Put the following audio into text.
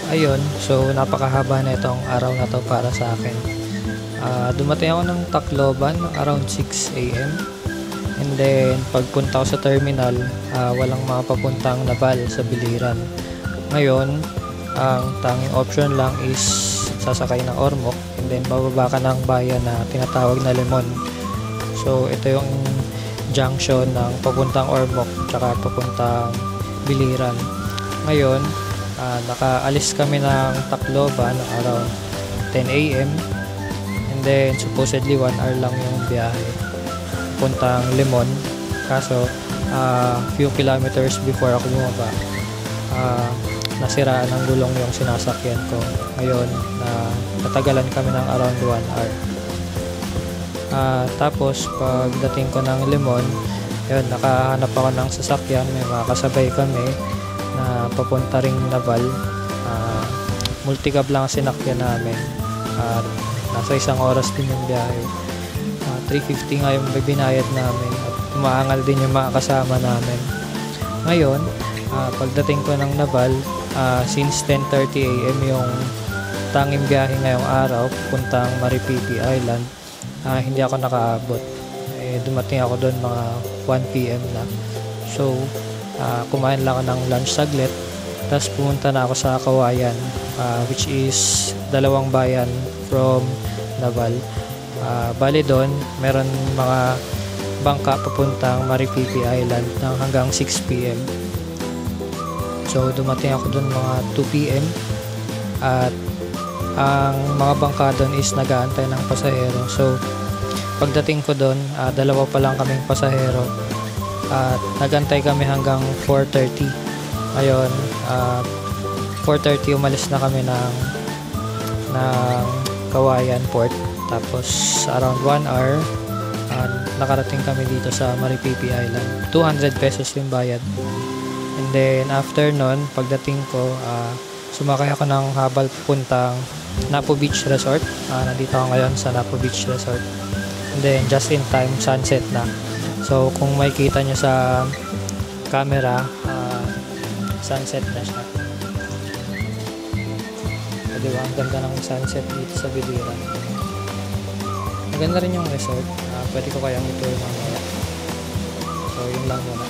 Ayun, so napakahaba na itong araw na to para sa akin. Dumating ako ng Tacloban around 6 AM. And then pagpunta ko sa terminal, walang mga papuntang Nabal sa Biliran. Ngayon, ang tanging option lang is sasakay ng Ormoc and then bababa ka ng bayan na tinatawag na Limon. So ito yung junction ng papuntang Ormoc tsaka papuntang Biliran. Ngayon, nakaalis kami ng Tacloban around 10 AM and then supposedly 1 hour lang yung biyahe puntang Limon. Kaso few kilometers before ako bumaba, nasiraan ng gulong yung sinasakyan ko. Ngayon, natagalan kami ng around 1 hour. Tapos pagdating ko ng Limon, yun, nakahanap ako ng sasakyan. May mga kasabay kami na papunta ring Nabal. Multicab lang ang sinakyan namin at nasa 1 oras din yung biyahe. 350 nga yung binayad namin at umaangal din yung mga kasama namin. Ngayon, pagdating ko ng Nabal, since 10:30 AM yung tanging biyahe ngayong araw puntang Maripipi Island, hindi ako nakaabot. Dumating ako doon mga 1 PM na. So, kumain lang ako ng lunch saglit, tapos pumunta na ako sa Kawayan, which is 2 bayan from Nabal. Bali doon, meron mga bangka papuntang Maripipi Island ng hanggang 6 PM. So dumating ako doon mga 2 PM at ang mga bangka doon is nag-aantay ng pasahero. So pagdating ko doon, 2 pa lang kaming pasahero at nagantay kami hanggang 4:30. Ngayon, 4:30 umalis na kami ng Kawayan Port. Tapos around 1 hour, nakarating kami dito sa Maripipi Island. 200 pesos yung bayad. And then after nun, pagdating ko, sumakay ako ng habal puntang Napo Beach Resort. Nandito ako ngayon sa Napo Beach Resort. And then just in time, sunset na. So kung makikita nyo sa camera, sunset na siya. Diba? Ang ganda ng sunset dito sa Biliran. Maganda rin yung resort. Pwede ko kayang ito mamaya. So yun lang muna.